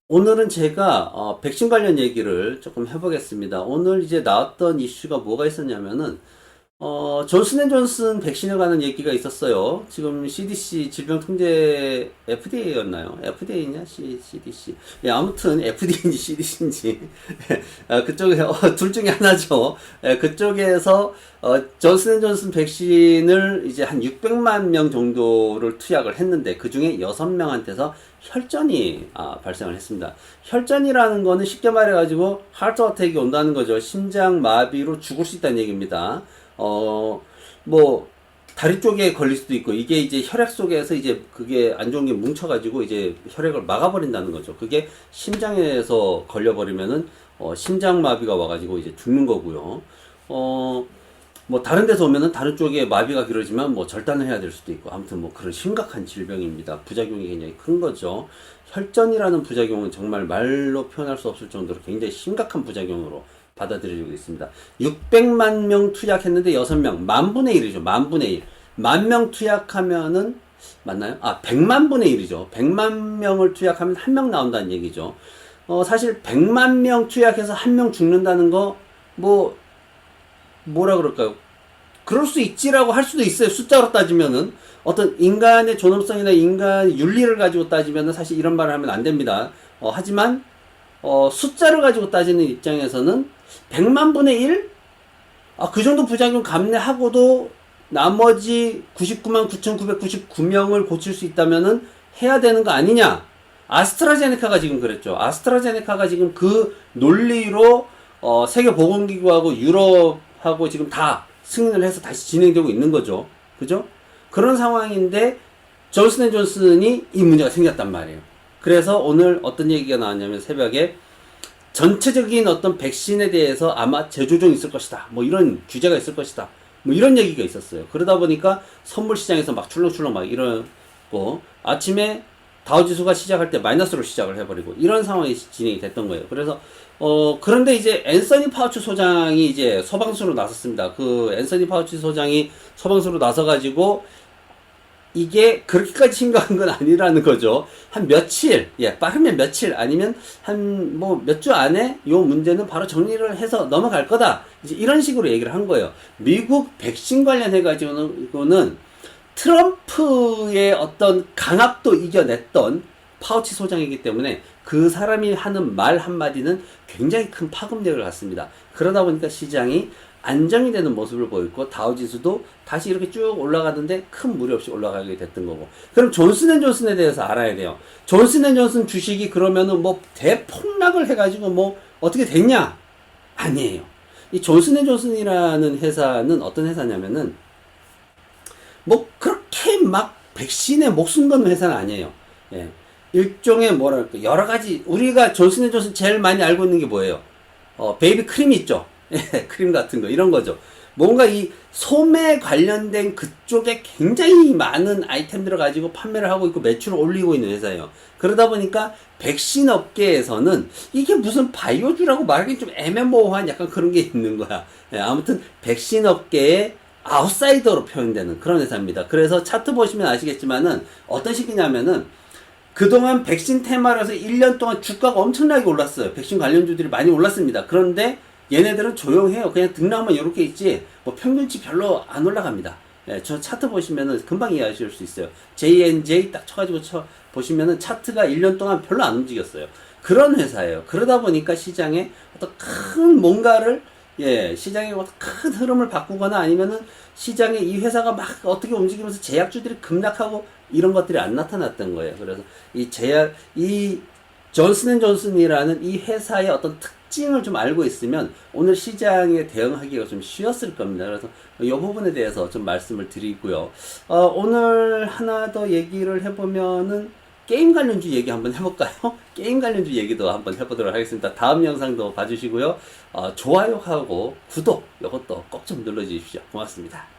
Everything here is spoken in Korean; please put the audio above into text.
오늘은 제가 백신 관련 얘기를 조금 해보겠습니다. 오늘 이제 나왔던 이슈가 뭐가 있었냐면은 존슨앤존슨 백신에 관한 얘기가 있었어요. 지금 CDC 질병통제 FDA였나요? FDA냐? CDC. 예, 아무튼 FDA인지 CDC인지 그쪽에 둘 중에 하나죠. 예, 그쪽에서 존슨앤존슨 백신을 이제 한 600만 명 정도를 투약을 했는데 그 중에 6명한테서 혈전이 발생을 했습니다. 혈전이라는 거는 쉽게 말해가지고 하트 어택이 온다는 거죠. 심장 마비로 죽을 수 있다는 얘기입니다. 뭐, 다리 쪽에 걸릴 수도 있고, 이게 이제 혈액 속에서 이제 그게 안 좋은 게 뭉쳐가지고 이제 혈액을 막아버린다는 거죠. 그게 심장에서 걸려버리면은, 심장마비가 와가지고 이제 죽는 거고요. 뭐, 다른 데서 오면은 다른 쪽에 마비가 길어지면 뭐 절단을 해야 될 수도 있고, 아무튼 뭐 그런 심각한 질병입니다. 부작용이 굉장히 큰 거죠. 혈전이라는 부작용은 정말 말로 표현할 수 없을 정도로 굉장히 심각한 부작용으로 받아들여지고 있습니다. 600만 명 투약했는데 6명, 만분의 1이죠. 만분의 1. 만 명 투약하면은, 맞나요? 100만 분의 1이죠. 100만 명을 투약하면 한 명 나온다는 얘기죠. 사실 100만 명 투약해서 한 명 죽는다는 거, 뭐라 그럴까요? 그럴 수 있지라고 할 수도 있어요. 숫자로 따지면은. 어떤 인간의 존엄성이나 인간의 윤리를 가지고 따지면은 사실 이런 말을 하면 안 됩니다. 하지만, 숫자를 가지고 따지는 입장에서는 100만 분의 1? 그 정도 부작용 감내하고도 나머지 99만 9,999명을 고칠 수 있다면은 해야 되는 거 아니냐? 아스트라제네카가 지금 그랬죠. 아스트라제네카가 지금 그 논리로 세계보건기구하고 유럽하고 지금 다 승인을 해서 다시 진행되고 있는 거죠. 그죠? 그런 상황인데 존슨앤존슨이 이 문제가 생겼단 말이에요. 그래서 오늘 어떤 얘기가 나왔냐면 새벽에 전체적인 어떤 백신에 대해서 아마 재조정이 있을 것이다. 뭐 이런 규제가 있을 것이다. 뭐 이런 얘기가 있었어요. 그러다 보니까 선물 시장에서 막 출렁출렁 막 이러고 아침에 다우지수가 시작할 때 마이너스로 시작을 해버리고 이런 상황이 진행이 됐던 거예요. 그래서 그런데 이제 앤서니 파우치 소장이 이제 소방수로 나섰습니다. 그 앤서니 파우치 소장이 소방수로 나서가지고 이게 그렇게까지 심각한 건 아니라는 거죠. 한 며칠, 빠르면 며칠, 아니면 한 뭐 몇 주 안에 이 문제는 바로 정리를 해서 넘어갈 거다. 이제 이런 식으로 얘기를 한 거예요. 미국 백신 관련해가지고는 트럼프의 어떤 강압도 이겨냈던 파우치 소장이기 때문에 그 사람이 하는 말 한마디는 굉장히 큰 파급력을 갖습니다. 그러다 보니까 시장이 안정이 되는 모습을 보였고 다우지수도 다시 이렇게 쭉 올라가는데 큰 무리 없이 올라가게 됐던 거고. 그럼 존슨앤존슨에 대해서 알아야 돼요. 존슨앤존슨 주식이 그러면은 뭐 대폭락을 해가지고 뭐 어떻게 됐냐? 아니에요. 이 존슨앤존슨이라는 회사는 어떤 회사냐면은 뭐 그렇게 막 백신에 목숨 거는 회사는 아니에요. 예. 일종의 뭐랄까 여러 가지 우리가 존슨앤존슨 제일 많이 알고 있는 게 뭐예요? 베이비 크림 있죠. 예, 크림 같은 거 이런 거죠. 뭔가 이 소매 관련된 그쪽에 굉장히 많은 아이템들을 가지고 판매를 하고 있고 매출을 올리고 있는 회사예요. 그러다 보니까 백신 업계에서는 이게 무슨 바이오주라고 말하기 좀 애매모호한 약간 그런 게 있는 거야. 예, 아무튼 백신 업계의 아웃사이더로 표현되는 그런 회사입니다. 그래서 차트 보시면 아시겠지만은 어떤 식이냐면은 그동안 백신 테마라서 1년 동안 주가가 엄청나게 올랐어요. 백신 관련주들이 많이 올랐습니다. 그런데 얘네들은 조용해요. 그냥 등락만 이렇게 있지 뭐 평균치 별로 안 올라갑니다. 예, 저 차트 보시면은 금방 이해하실 수 있어요. JNJ 딱 쳐가지고 보시면은 차트가 1년 동안 별로 안 움직였어요. 그런 회사예요. 그러다 보니까 시장에 어떤 큰 뭔가를 시장의 어떤 큰 흐름을 바꾸거나 아니면은 시장에 이 회사가 막 어떻게 움직이면서 제약주들이 급락하고 이런 것들이 안 나타났던 거예요. 그래서 이 존슨앤존슨이라는 이 회사의 어떤 특징을 좀 알고 있으면 오늘 시장에 대응하기가 좀 쉬웠을 겁니다. 그래서 이 부분에 대해서 좀 말씀을 드리고요. 오늘 하나 더 얘기를 해보면은 게임 관련주 얘기 한번 해볼까요? 게임 관련주 얘기도 한번 해보도록 하겠습니다. 다음 영상도 봐주시고요. 좋아요하고 구독 이것도 꼭 좀 눌러주십시오. 고맙습니다.